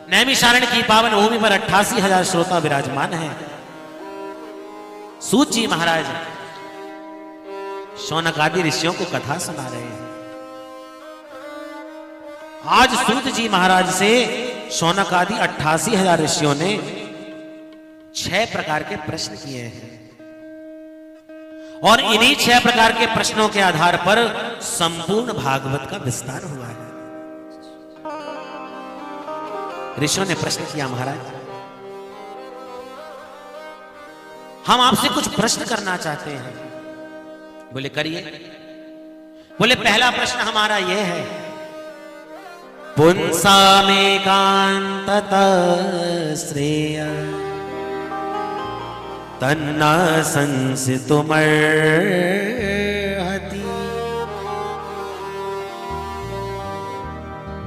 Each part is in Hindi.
नैमिषारण्य की पावन भूमि पर 88,000 श्रोता विराजमान हैं। सूत जी महाराज शौनक आदि ऋषियों को कथा सुना रहे हैं। आज सूत जी महाराज से शौनक आदि 88,000 ऋषियों ने 6 प्रकार के प्रश्न किए हैं और इन्हीं 6 प्रकार के प्रश्नों के आधार पर संपूर्ण भागवत का विस्तार हुआ है। ऋषियों ने प्रश्न किया, महाराज हम आपसे कुछ प्रश्न करना चाहते हैं। बोले करिए। बोले पहला प्रश्न हमारा यह है, पुंसामेकांततः श्रेय तन्न संसितुमर्हति।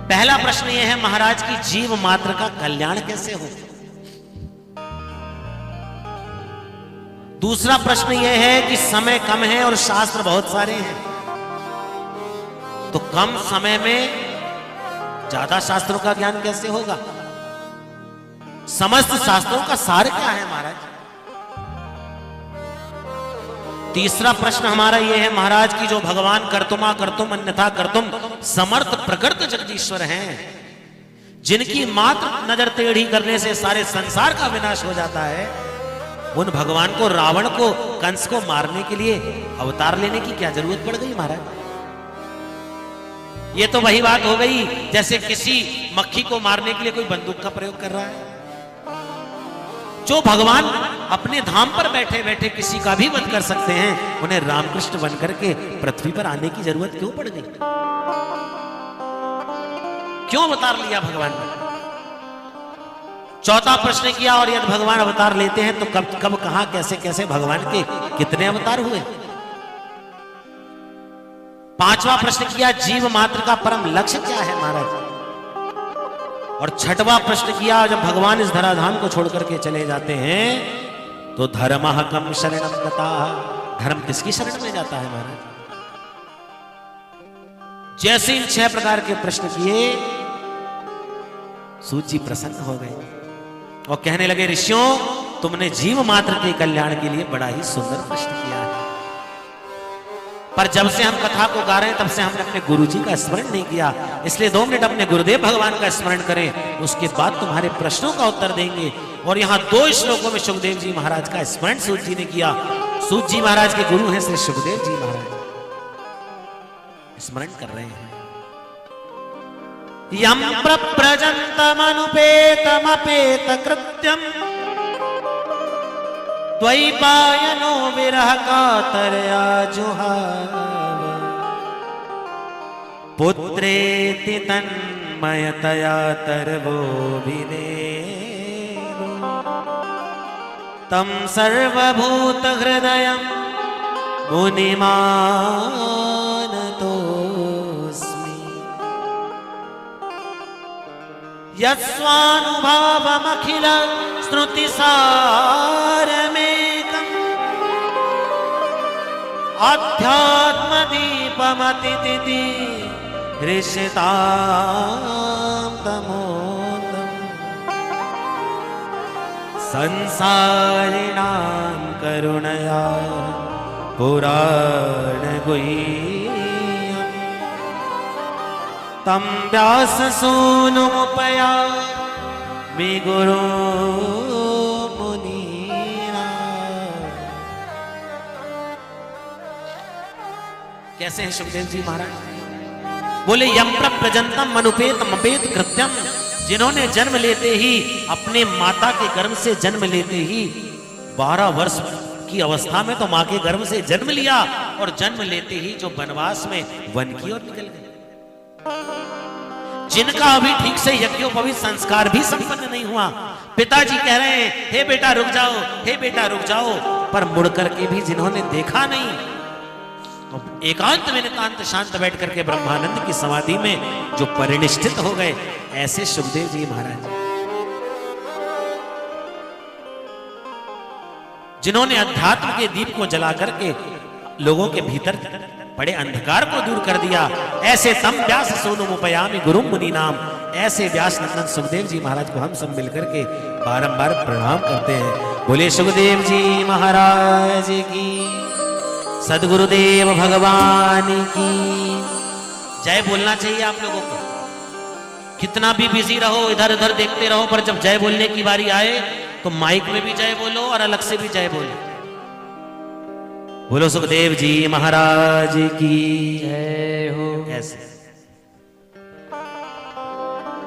पहला प्रश्न यह है महाराज की जीव मात्र का कल्याण कैसे हो। दूसरा प्रश्न यह है कि समय कम है और शास्त्र बहुत सारे हैं, तो कम समय में ज्यादा शास्त्रों का ज्ञान कैसे होगा। समस्त शास्त्रों का सार क्या है महाराज। तीसरा प्रश्न हमारा यह है महाराज की जो भगवान कर्तुमा कर्तुम अन्यथा कर्तुम समर्थ प्रकृत जगदीश्वर हैं, जिनकी मात्र नजर टेढ़ी करने से सारे संसार का विनाश हो जाता है, उन भगवान को रावण को कंस को मारने के लिए अवतार लेने की क्या जरूरत पड़ गई महाराज। ये तो वही बात हो गई जैसे किसी मक्खी को मारने के लिए कोई बंदूक का प्रयोग कर रहा है। जो भगवान अपने धाम पर बैठे बैठे किसी का भी वध कर सकते हैं, उन्हें रामकृष्ण बन करके पृथ्वी पर आने की जरूरत क्यों पड़ गई। क्यों अवतार लिया भगवान ने। चौथा प्रश्न किया, और यदि भगवान अवतार लेते हैं तो कब कब कहां कैसे कैसे भगवान के कितने अवतार हुए। पांचवा प्रश्न किया, जीव मात्र का परम लक्ष्य क्या है महाराज। और छठवां प्रश्न किया, जब भगवान इस धराधाम को छोड़ करके चले जाते हैं तो धर्मः कम शरणं गताः, धर्म किसकी शरण में जाता है महाराज। जैसे इन 6 प्रकार के प्रश्न किए, सूत जी प्रसन्न हो गए और कहने लगे, ऋषियों तुमने जीव मात्र के कल्याण के लिए बड़ा ही सुंदर प्रश्न किया है, पर जब से हम कथा को गा रहे हैं तब से हमने अपने गुरुजी का स्मरण नहीं किया, इसलिए 2 मिनट अपने गुरुदेव भगवान का स्मरण करें, उसके बाद तुम्हारे प्रश्नों का उत्तर देंगे। और यहां 2 श्लोकों में सुखदेव जी महाराज का स्मरण सूत जी ने किया। सूत जी महाराज के गुरु हैं श्री सुखदेव जी महाराज, स्मरण कर रहे हैं। यम प्रव्रजन्तमनुपेतमपेत कृत्यम द्वैपायनो विरह कातरया जुहाव पुत्रेति तन्मयतया तरवोभिनेदो तं सर्वभूत हृदयं मुनिमानतोऽस्मि यस्वानुभावमखिल श्रुतिसारमेकम् आध्यात्मदीपमतिथिति ऋषितां तमोदम् संसारिणां करुणया पुराणगुह्यम् तं व्याससूनुमुपयामि गुरु मुनीना। कैसे हैं सुखदेव जी महाराज। बोले यम प्रव्रजन्तम अनुपेतम अपेत कृत्यम, जिन्होंने जन्म लेते ही अपने माता के गर्भ से जन्म लेते ही 12 वर्ष की अवस्था में तो मां के गर्भ से जन्म लिया, और जन्म लेते ही जो वनवास में वन की ओर निकल गए, जिनका अभी ठीक से यज्ञोपवीत संस्कार भी संपन्न नहीं हुआ। पिताजी कह रहे हैं हे बेटा रुक जाओ, हे बेटा रुक जाओ, पर मुड़ करके भी जिन्होंने देखा नहीं, तो एकांत में नितांत शांत बैठ करके ब्रह्मानंद की समाधि में जो परिनिष्ठित हो गए, ऐसे सुखदेव जी महाराज, जिन्होंने अध्यात्म के दीप को जला करके लोगों के भीतर पड़े अंधकार को दूर कर दिया। ऐसे तम व्यास सोनुमुपयामि गुरुम मुनीनाम, ऐसे व्यास नंदन सुखदेव जी महाराज को हम सब मिलकर के बारंबार प्रणाम करते हैं। बोले सुखदेव जी महाराज की, सदगुरुदेव भगवान की जय बोलना चाहिए आप लोगों को। कितना भी बिजी रहो, इधर उधर देखते रहो, पर जब जय बोलने की बारी आए तो माइक में भी जय बोलो और अलग से भी जय बोलो। बोलो सुखदेव जी महाराज की जय हो। ऐसे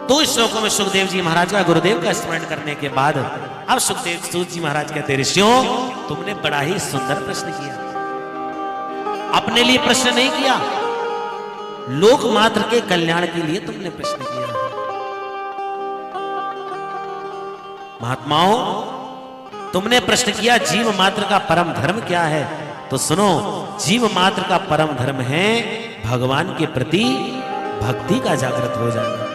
दो श्लोकों में सुखदेव जी महाराज का गुरुदेव का स्मरण करने के बाद अब सुखदेव सूत जी महाराज कहते, ऋषियों तुमने बड़ा ही सुंदर प्रश्न किया। अपने लिए प्रश्न नहीं किया, लोक मात्र के कल्याण के लिए तुमने प्रश्न किया। महात्माओं, तुमने प्रश्न किया जीव मात्र का परम धर्म क्या है। तो सुनो, जीव मात्र का परम धर्म है भगवान के प्रति भक्ति का जागृत हो जाना,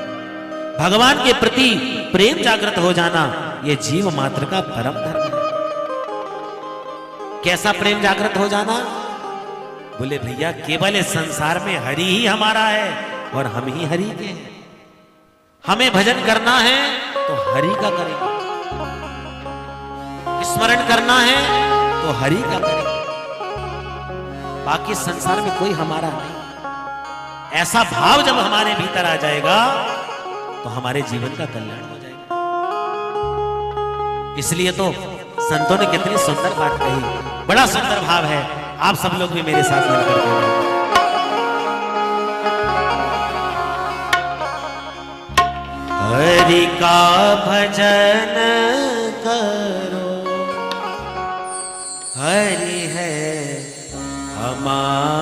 भगवान के प्रति प्रेम जागृत हो जाना। यह जीव मात्र का परम धर्म है। कैसा प्रेम जागृत हो जाना? बोले भैया केवल इस संसार में हरि ही हमारा है और हम ही हरि के हैं। हमें भजन करना है तो हरि का करेंगे, स्मरण करना है तो हरि का करेंगे, बाकी संसार में कोई हमारा नहीं। ऐसा भाव जब हमारे भीतर आ जाएगा तो हमारे जीवन का कल्याण हो जाएगा। इसलिए तो संतों ने कितनी सुंदर बात कही, बड़ा सुंदर भाव है। आप सब लोग भी मेरे साथ मिलकर के हरि का भजन करो, हरि है हमारा